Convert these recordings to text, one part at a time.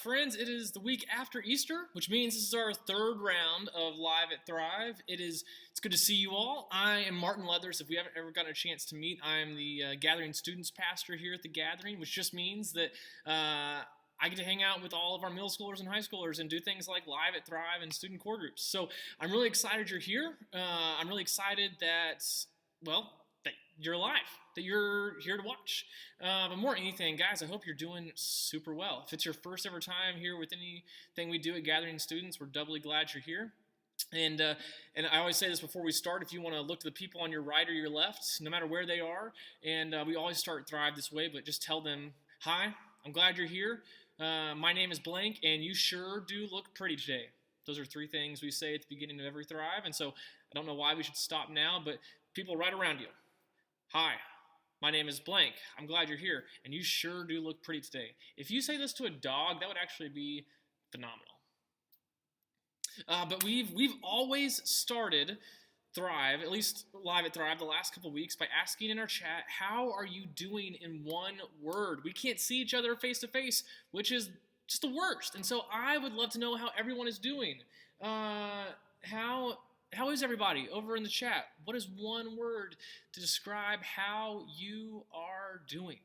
Friends, it is the week after Easter, which means this is our third round of Live at Thrive. It's good to see you all. I am Martin Leathers. If we haven't ever gotten a chance to meet, I am the Gathering Students Pastor here at the Gathering, which just means that I get to hang out with all of our middle schoolers and high schoolers and do things like Live at Thrive and student core groups. So I'm really excited you're here. I'm really excited that you're alive, that you're here to watch. But more than anything, guys, I hope you're doing super well. If it's your first ever time here with anything we do at Gathering Students, we're doubly glad you're here. And I always say this before we start, if you want to look to the people on your right or your left, no matter where they are, and we always start Thrive this way, but just tell them, hi, I'm glad you're here. My name is blank, and you sure do look pretty today. Those are three things we say at the beginning of every Thrive, and so I don't know why we should stop now, but people right around you. Hi, my name is blank. I'm glad you're here, and you sure do look pretty today. If you say this to a dog, that would actually be phenomenal. But we've always started Thrive, at least Live at Thrive, the last couple weeks by asking in our chat, how are you doing in one word? We can't see each other face to face, which is just the worst. And so I would love to know how everyone is doing. How is everybody over in the chat? What is one word to describe how you are doing?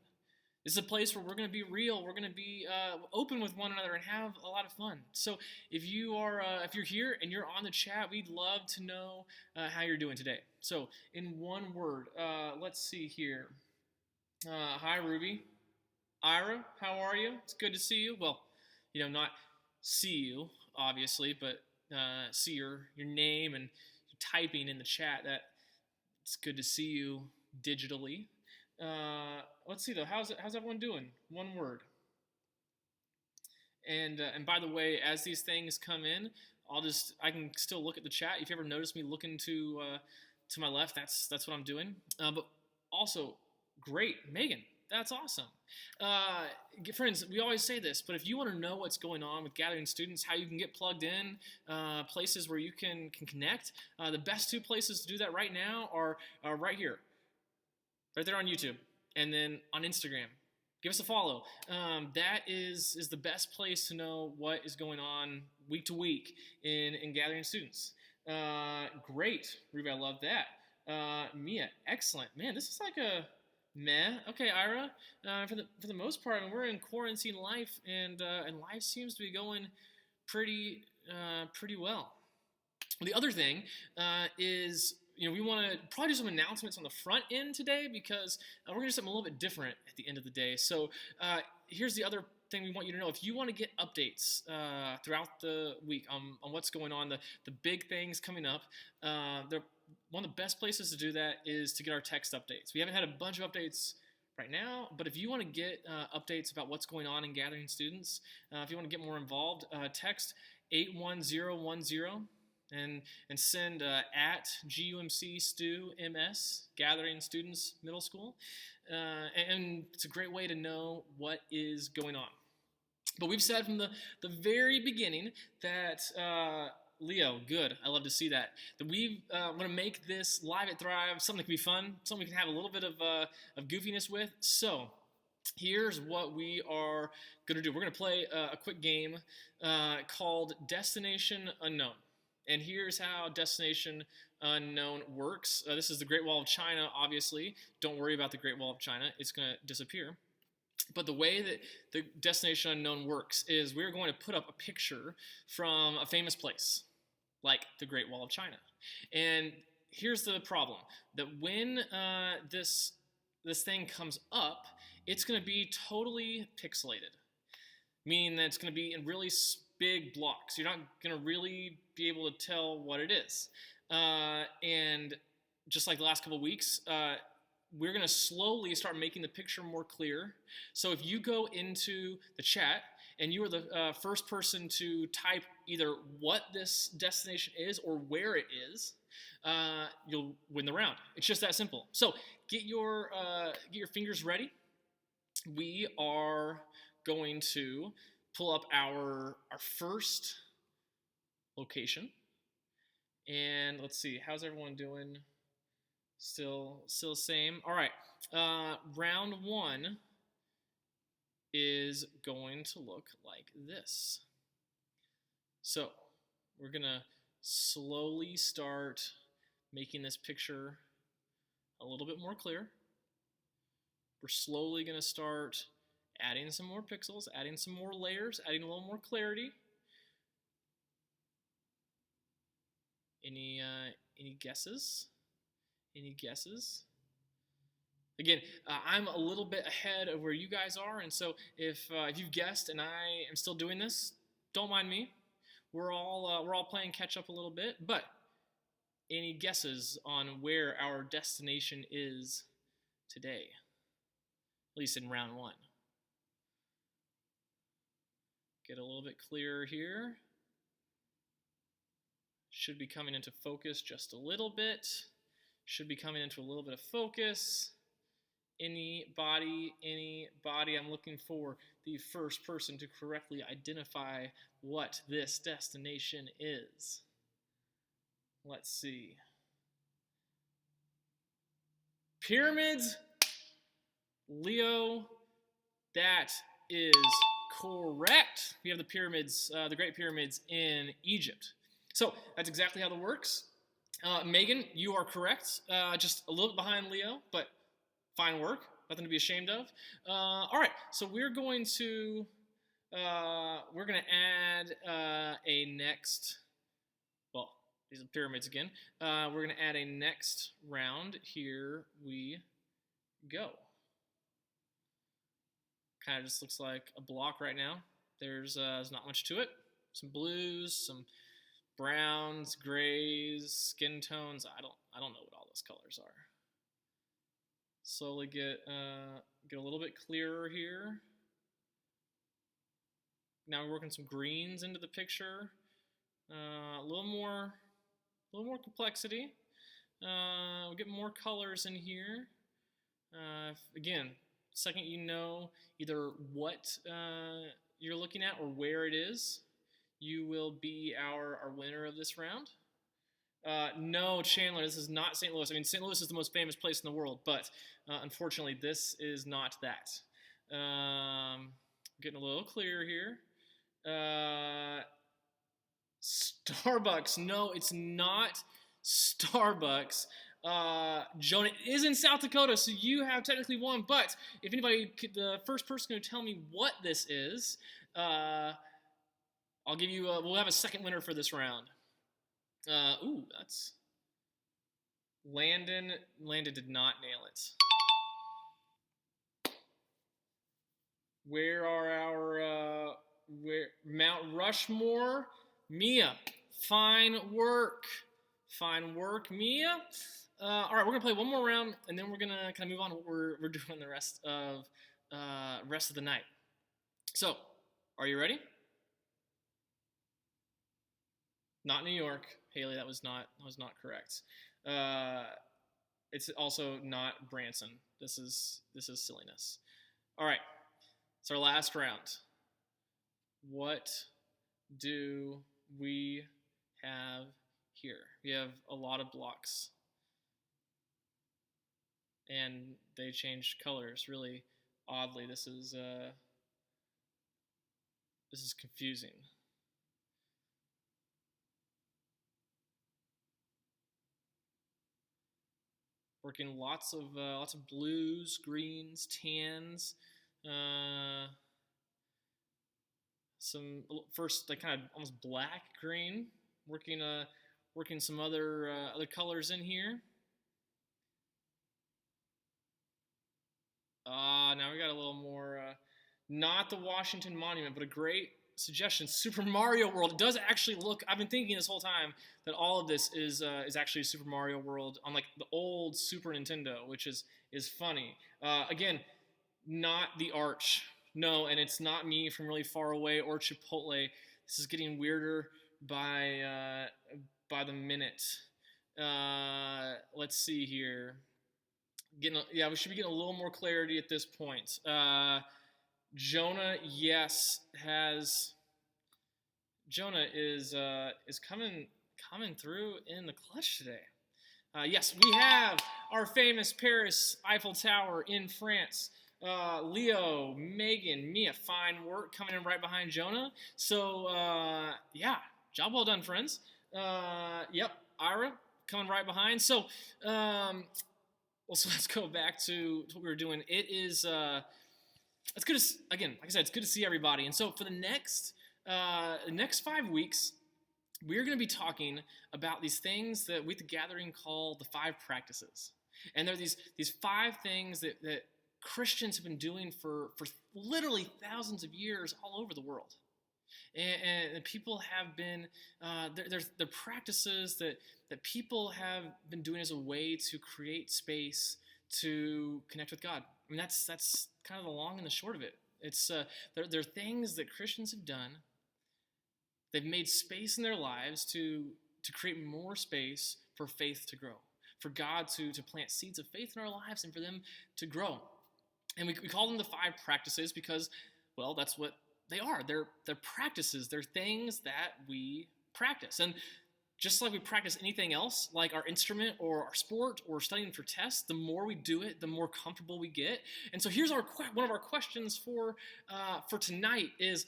This is a place where we're going to be real. We're going to be open with one another and have a lot of fun. So if you're here and you're on the chat, we'd love to know how you're doing today. So in one word, let's see here. Hi, Ruby. Ira, how are you? It's good to see you. Well, not see you, obviously, but see your name and typing in the chat. That it's good to see you digitally. Let's see though. How's everyone doing? One word. And by the way, as these things come in, I can still look at the chat. If you ever notice me looking to my left, that's what I'm doing. But also, great, Megan. That's awesome. Friends, we always say this, but if you want to know what's going on with Gathering Students, how you can get plugged in, places where you can connect, the best two places to do that right now are right here, right there on YouTube, and then on Instagram. Give us a follow. That is the best place to know what is going on week to week in Gathering Students. Great, Ruby, I love that. Mia, excellent. Man, this is like a meh. Okay, Ira. For the most part, I mean, we're in quarantine life, and life seems to be going pretty well. The other thing is, we want to probably do some announcements on the front end today because we're going to do something a little bit different at the end of the day. So here's the other thing we want you to know. If you want to get updates throughout the week on what's going on, the big things coming up, one of the best places to do that is to get our text updates. We haven't had a bunch of updates right now, but if you want to get updates about what's going on in Gathering Students, if you want to get more involved, text 81010 and send at GUMC Stu MS, Gathering Students Middle School. And it's a great way to know what is going on. But we've said from the very beginning that Leo, good. I love to see that. That we want to make this Live at Thrive something that can be fun, something we can have a little bit of goofiness with. So here's what we are going to do. We're going to play a quick game called Destination Unknown. And here's how Destination Unknown works. This is the Great Wall of China, obviously. Don't worry about the Great Wall of China. It's going to disappear. But the way that the Destination Unknown works is we're going to put up a picture from a famous place, like the Great Wall of China. And here's the problem, that when this thing comes up, it's going to be totally pixelated, meaning that it's going to be in really big blocks. You're not going to really be able to tell what it is. And just like the last couple of weeks, we're going to slowly start making the picture more clear. So if you go into the chat and you are the first person to type either what this destination is or where it is, you'll win the round. It's just that simple. So get your fingers ready. We are going to pull up our first location. And let's see, how's everyone doing? Still same. All right, round one is going to look like this. So we're going to slowly start making this picture a little bit more clear. We're slowly going to start adding some more pixels, adding some more layers, adding a little more clarity. Any guesses? Any guesses? Again, I'm a little bit ahead of where you guys are, and so if you've guessed and I am still doing this, don't mind me. We're all playing catch up a little bit, but any guesses on where our destination is today? At least in round one. Get a little bit clearer here. Should be coming into focus just a little bit. Should be coming into a little bit of focus. Anybody? I'm looking for the first person to correctly identify what this destination is. Let's see. Pyramids. Leo, that is correct. We have the pyramids, the Great Pyramids in Egypt. So that's exactly how that works. Megan, you are correct. Just a little bit behind Leo, but fine work. Nothing to be ashamed of. All right, so we're going to add a next. Well, these are pyramids again. We're going to add a next round. Here we go. Kind of just looks like a block right now. There's not much to it. Some blues, some browns, grays, skin tones. I don't know what all those colors are. Slowly get a little bit clearer here. Now we're working some greens into the picture. A little more complexity. We'll get more colors in here. Again, second you know either what you're looking at or where it is, you will be our winner of this round. No, Chandler, this is not St. Louis. I mean, St. Louis is the most famous place in the world, but unfortunately, this is not that. Getting a little clearer here. Starbucks. No, it's not Starbucks. Jonah is in South Dakota, so you have technically won. But if anybody, the first person who tell me what this is, I'll give you. We'll have a second winner for this round. Ooh, that's Landon. Landon did not nail it. Where are our Mount Rushmore? Mia, fine work, Mia. All right, we're gonna play one more round, and then we're gonna kind of move on to what we're doing the rest of the night. So, are you ready? Not New York, Haley. That was not correct. It's also not Branson. This is silliness. All right, it's our last round. What do we have here? We have a lot of blocks, and they changed colors really oddly. This is confusing. Working lots of blues, greens, tans. Some first like kind of almost black green. Working some other colors in here. Now we got a little more. Not the Washington Monument, but a great suggestion. Super Mario World. It does actually look. I've been thinking this whole time that all of this is actually Super Mario World on like the old Super Nintendo, which is funny. Again, not the Arch. No, and it's not me from really far away or Chipotle. This is getting weirder by the minute. Let's see here. We should be getting a little more clarity at this point. Jonah, yes, Jonah is coming through in the clutch today. Yes, we have our famous Paris Eiffel Tower in France. Leo, Megan, Mia, fine work coming in right behind Jonah. So, yeah, job well done, friends. Yep, Ira coming right behind. So, so let's go back to what we were doing. It is, it's good to, again, like I said, it's good to see everybody. And so for the next 5 weeks, we're going to be talking about these things that we at the Gathering call the 5 practices. And they're these 5 things that Christians have been doing for literally thousands of years all over the world. And people have been, they're practices that people have been doing as a way to create space to connect with God. I mean, that's kind of the long and the short of it. It's they're things that Christians have done. They've made space in their lives to create more space for faith to grow, for God to plant seeds of faith in our lives and for them to grow. And we call them the 5 practices because, well, that's what they are. They're practices. They're things that we practice. And just like we practice anything else, like our instrument or our sport or studying for tests, the more we do it, the more comfortable we get. And so here's one of our questions for tonight is,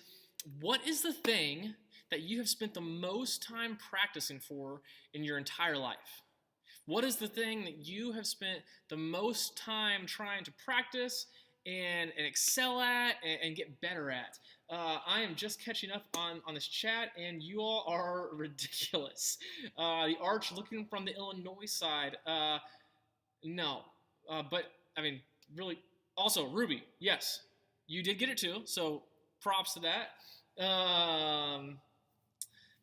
what is the thing that you have spent the most time practicing for in your entire life? What is the thing that you have spent the most time trying to practice and excel at and get better at? I am just catching up on this chat, and you all are ridiculous. The Arch looking from the Illinois side. No. But, I mean, really. Also, Ruby, yes, you did get it too, so props to that.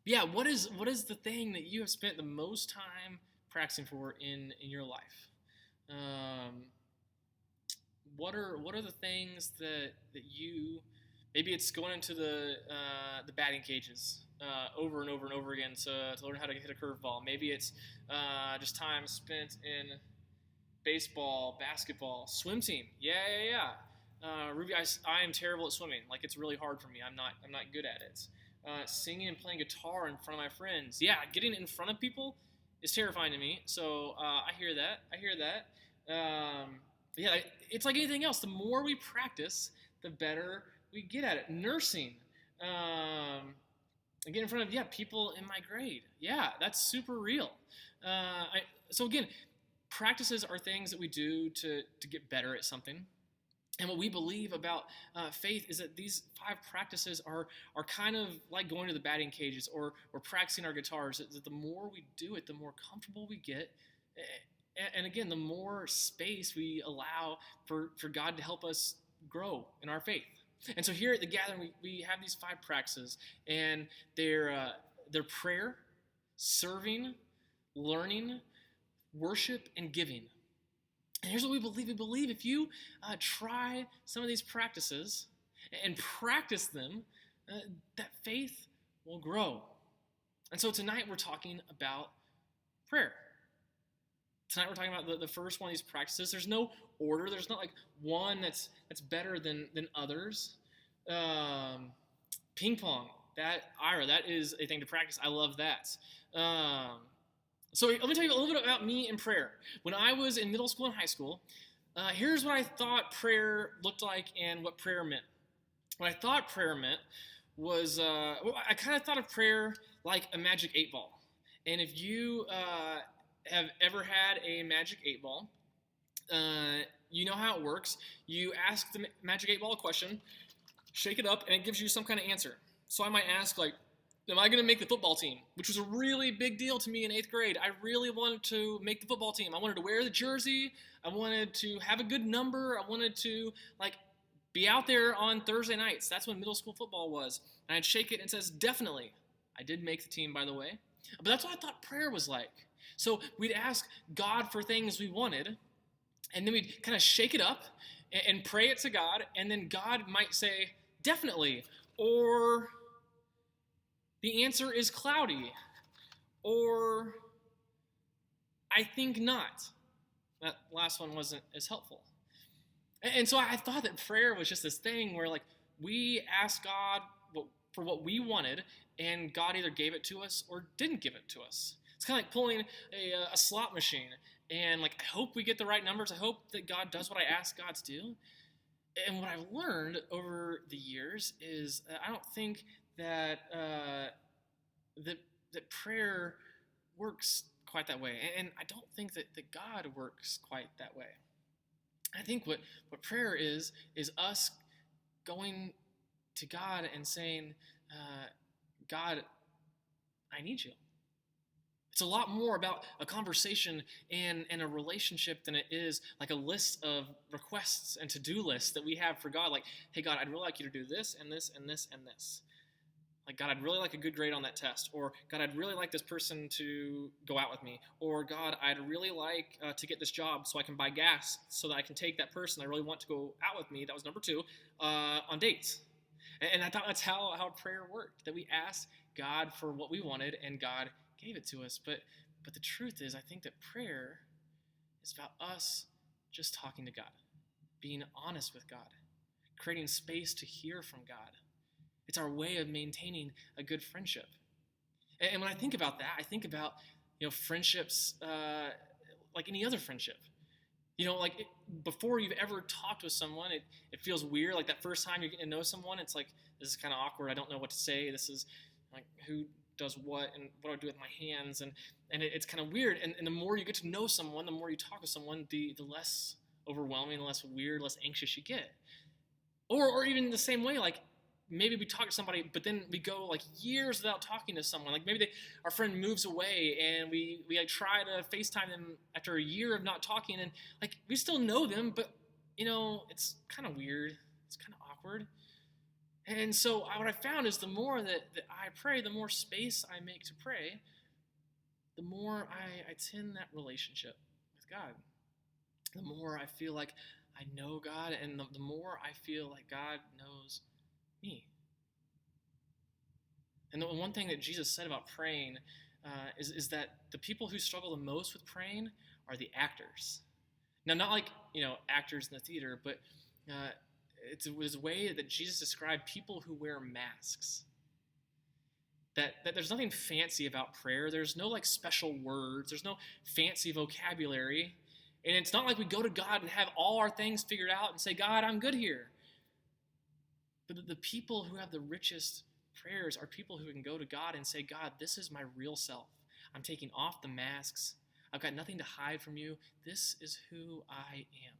Yeah, what is the thing that you have spent the most time practicing for in your life? What are the things that you, maybe it's going into the batting cages over and over and over again to learn how to hit a curveball. Maybe it's just time spent in baseball, basketball, swim team. Yeah. Ruby, I am terrible at swimming. Like, it's really hard for me. I'm not good at it. Singing and playing guitar in front of my friends. Yeah, getting in front of people is terrifying to me. So I hear that. Yeah, it's like anything else. The more we practice, the better we get at it. Nursing. I get in front of people in my grade. Yeah, that's super real. So again, practices are things that we do to get better at something. And what we believe about faith is that these 5 practices are kind of like going to the batting cages or practicing our guitars. That the more we do it, the more comfortable we get. And again, the more space we allow for God to help us grow in our faith. And so here at the Gathering, we have these 5 practices, and they're prayer, serving, learning, worship, and giving. And here's what we believe. We believe if you try some of these practices and practice them, that faith will grow. And so tonight we're talking about prayer. Tonight we're talking about the first one of these practices. There's no order. There's not like one that's better than others. Ping pong. That is a thing to practice. I love that. So let me tell you a little bit about me and prayer. When I was in middle school and high school, here's what I thought prayer looked like and what prayer meant. What I thought prayer meant was, I kind of thought of prayer like a magic 8-ball. And if you have ever had a magic 8-ball, you know how it works. You ask the magic 8-ball a question, shake it up, and it gives you some kind of answer. So I might ask, like, am I going to make the football team? Which was a really big deal to me in 8th grade. I really wanted to make the football team. I wanted to wear the jersey. I wanted to have a good number. I wanted to, be out there on Thursday nights. That's when middle school football was. And I'd shake it and it says, definitely. I did make the team, by the way. But that's what I thought prayer was like. So we'd ask God for things we wanted, and then we'd kind of shake it up and pray it to God, and then God might say, definitely, or the answer is cloudy, or I think not. That last one wasn't as helpful. And so I thought that prayer was just this thing where, we asked God for what we wanted, and God either gave it to us or didn't give it to us. It's kind of like pulling a slot machine, and I hope we get the right numbers. I hope that God does what I ask God to do. And what I've learned over the years is I don't think that that that prayer works quite that way, and I don't think that God works quite that way. I think what prayer is us going to God and saying, God, I need you. It's a lot more about a conversation and a relationship than it is like a list of requests and to-do lists that we have for God. Like, hey, God, I'd really like you to do this and this and this and this. Like, God, I'd really like a good grade on that test. Or, God, I'd really like this person to go out with me. Or, God, I'd really like to get this job so I can buy gas so that I can take that person I really want to go out with me, that was number 2, on dates. And I thought that's how prayer worked, that we asked God for what we wanted and God gave it to us. But the truth is, I think that prayer is about us just talking to God, being honest with God, creating space to hear from God. It's our way of maintaining a good friendship. And when I think about that, I think about friendships like any other friendship. Before you've ever talked with someone, it feels weird. Like that first time you're getting to know someone, it's like, this is kind of awkward. I don't know what to say. This is like, who does what and what do I do with my hands? And it's kind of weird. And the more you get to know someone, the more you talk with someone, the less overwhelming, the less weird, less anxious you get. Or even the same way, like, maybe we talk to somebody, but then we go like years without talking to someone. Like maybe our friend moves away, and we like try to FaceTime them after a year of not talking, and like we still know them, but it's kind of weird. It's kind of awkward. And so what I found is the more that I pray, the more space I make to pray, the more I tend that relationship with God. The more I feel like I know God, and the more I feel like God knows me. And the one thing that Jesus said about praying is that the people who struggle the most with praying are the actors. Now, not like actors in the theater, but it was a way that Jesus described people who wear masks. That there's nothing fancy about prayer. There's no like special words. There's no fancy vocabulary. And it's not like we go to God and have all our things figured out and say, God, I'm good here. But the people who have the richest prayers are people who can go to God and say, God, this is my real self. I'm taking off the masks. I've got nothing to hide from you. This is who I am.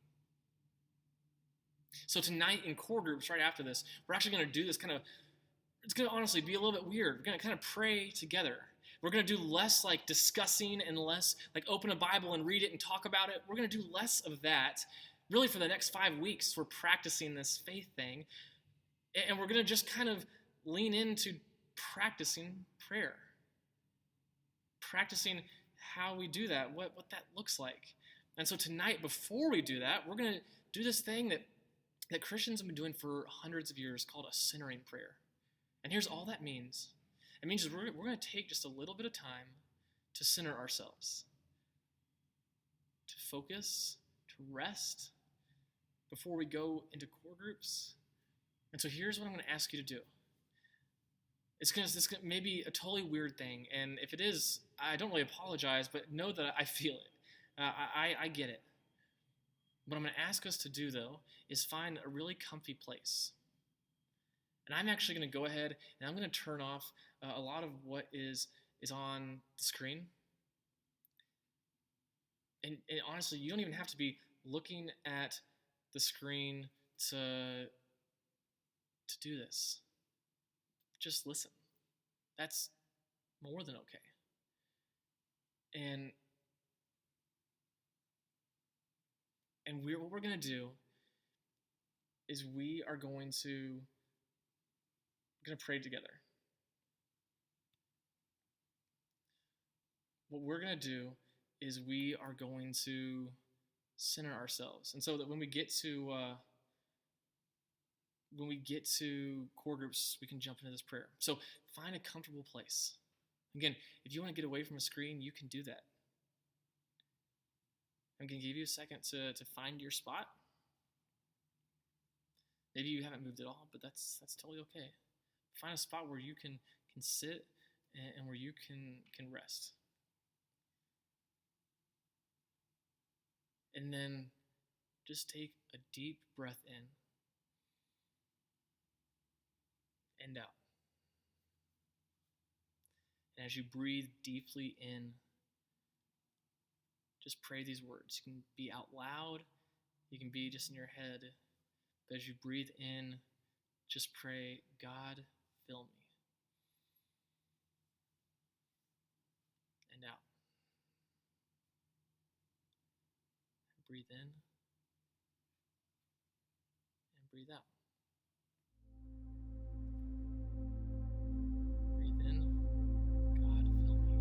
So tonight in core groups, right after this, we're actually going to do this it's going to honestly be a little bit weird. We're going to kind of pray together. We're going to do less like discussing and less like open a Bible and read it and talk about it. We're going to do less of that. Really for the next 5 weeks, we're practicing this faith thing. And we're going to just kind of lean into practicing prayer. Practicing how we do that, what that looks like. And so tonight, before we do that, we're going to do this thing that Christians have been doing for hundreds of years called a centering prayer. And here's all that means. It means we're going to take just a little bit of time to center ourselves, to focus, to rest before we go into core groups. And so here's what I'm going to ask you to do. It's going to maybe a totally weird thing, and if it is, I don't really apologize, but know that I feel it. I get it. What I'm going to ask us to do, though, is find a really comfy place. And I'm actually going to go ahead and I'm going to turn off a lot of what is on the screen. And honestly, you don't even have to be looking at the screen to do this. Just listen. That's more than okay. And what we're going to do is we are going to pray together. What we're going to do is we are going to center ourselves. And so that when we get to core groups, we can jump into this prayer. So find a comfortable place. Again, if you want to get away from a screen, you can do that. I'm going to give you a second to find your spot. Maybe you haven't moved at all, but that's totally okay. Find a spot where you can sit and where you can rest. And then just take a deep breath in. and out. And as you breathe deeply in, just pray these words. You can be out loud, you can be just in your head, but as you breathe in, just pray, God, fill me. And out. Breathe in and breathe out. Breathe in, God, fill me.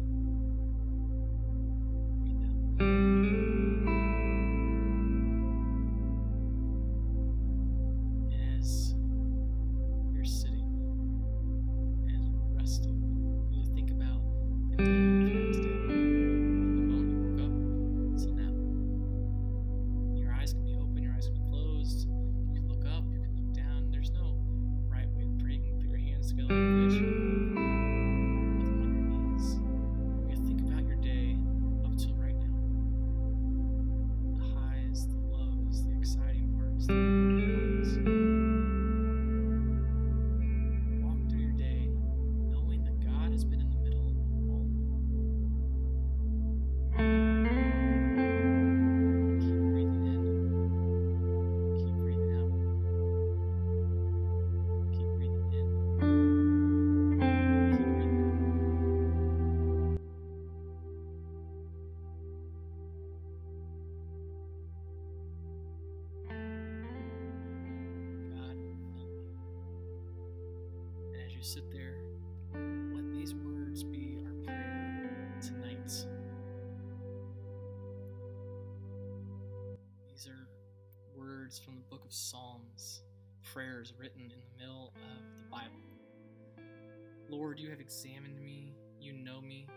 Breathe out. And as you're sitting, as we're resting, you think about the day you've had today. From the moment you woke up till now. Your eyes can be open, your eyes can be closed. You can look up, you can look down. There's no right way to pray. You can put your hands together like this. You can put them on your knees. You think about your day up till right now. The highs, the lows, the exciting parts, the boring parts. Walk through your day knowing that God has been in the middle of all of it. Keep breathing in. Keep breathing out. Keep breathing in. Keep breathing out. God, fill me. And as you sit there, let these words be our prayer tonight. These are words from the book of Psalms, prayers written in the middle of the Bible. Lord, you have examined me, you know me.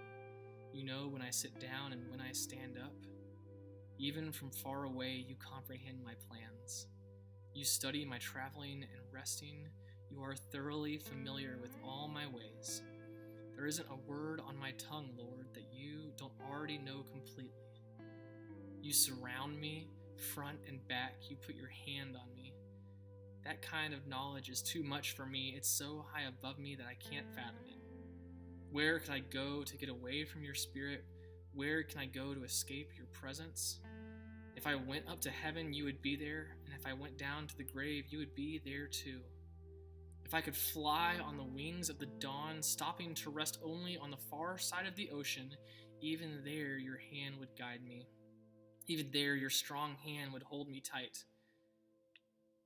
You know when I sit down and when I stand up. Even from far away, you comprehend my plans. You study my traveling and resting. You are thoroughly familiar with all my ways. There isn't a word on my tongue, Lord, that you don't already know completely. You surround me, front and back. You put your hand on me. That kind of knowledge is too much for me. It's so high above me that I can't fathom it. Where can I go to get away from your spirit? Where can I go to escape your presence? If I went up to heaven, you would be there. And if I went down to the grave, you would be there too. If I could fly on the wings of the dawn, stopping to rest only on the far side of the ocean, even there your hand would guide me. Even there your strong hand would hold me tight.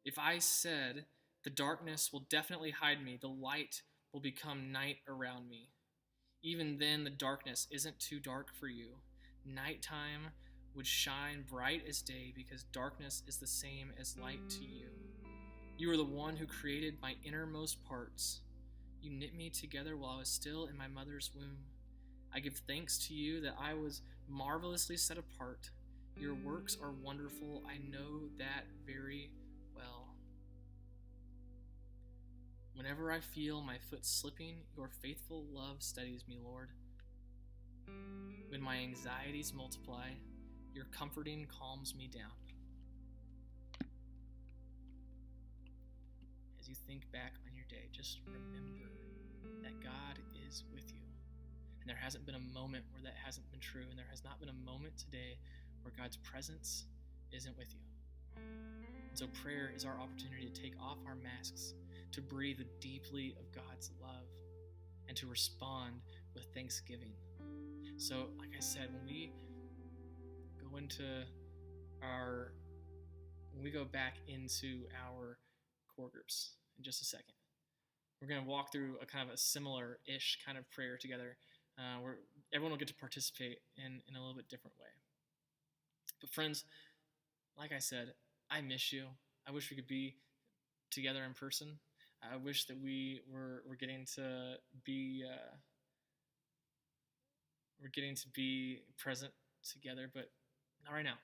If I said, the darkness will definitely hide me, the light will become night around me. Even then, the darkness isn't too dark for you. Nighttime would shine bright as day because darkness is the same as light to you. You are the one who created my innermost parts. You knit me together while I was still in my mother's womb. I give thanks to you that I was marvelously set apart. Your works are wonderful. I know that very well. Whenever I feel my foot slipping, your faithful love steadies me, Lord. When my anxieties multiply, your comforting calms me down. As you think back on your day, just remember that God is with you. And there hasn't been a moment where that hasn't been true, and there has not been a moment today where God's presence isn't with you. And so prayer is our opportunity to take off our masks, to breathe deeply of God's love, and to respond with thanksgiving. So, like I said, when we go back into our core groups in just a second, we're going to walk through a kind of a similar-ish kind of prayer together, where everyone will get to participate in a little bit different way. But friends, like I said, I miss you. I wish we could be together in person. I wish that we were getting to be present together, but not right now.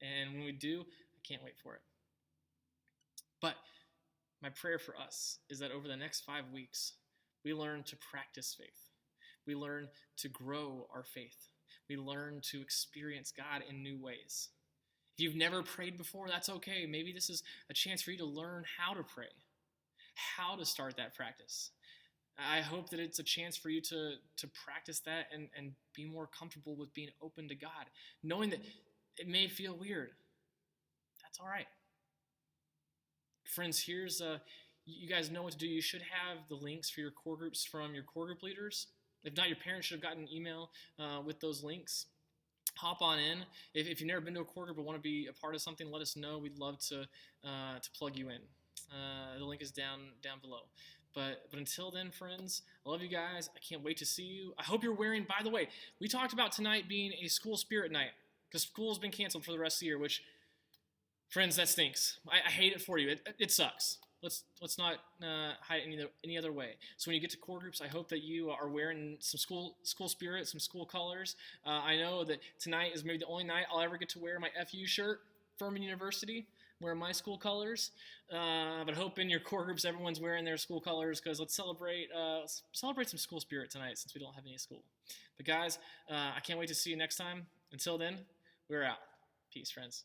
And when we do, I can't wait for it. But my prayer for us is that over the next 5 weeks, we learn to practice faith. We learn to grow our faith. We learn to experience God in new ways. If you've never prayed before, that's okay. Maybe this is a chance for you to learn how to pray. how to start that practice. I hope that it's a chance for you to practice that and be more comfortable with being open to God, knowing that it may feel weird. That's all right. Friends, here's you guys know what to do. You should have the links for your core groups from your core group leaders. If not, your parents should have gotten an email with those links. Hop on in. If you've never been to a core group but want to be a part of something, let us know. We'd love to plug you in. The link is down below. But until then, friends, I love you guys. I can't wait to see you. I hope you're wearing, by the way, we talked about tonight being a school spirit night because school's been canceled for the rest of the year, which, friends, that stinks. I hate it for you. It sucks. Let's not hide it any other way. So when you get to core groups, I hope that you are wearing some school spirit, some school colors. I know that tonight is maybe the only night I'll ever get to wear my FU shirt, Furman University, wearing my school colors. But I hope in your core groups everyone's wearing their school colors because let's celebrate some school spirit tonight since we don't have any school. But guys, I can't wait to see you next time. Until then, we're out. Peace, friends.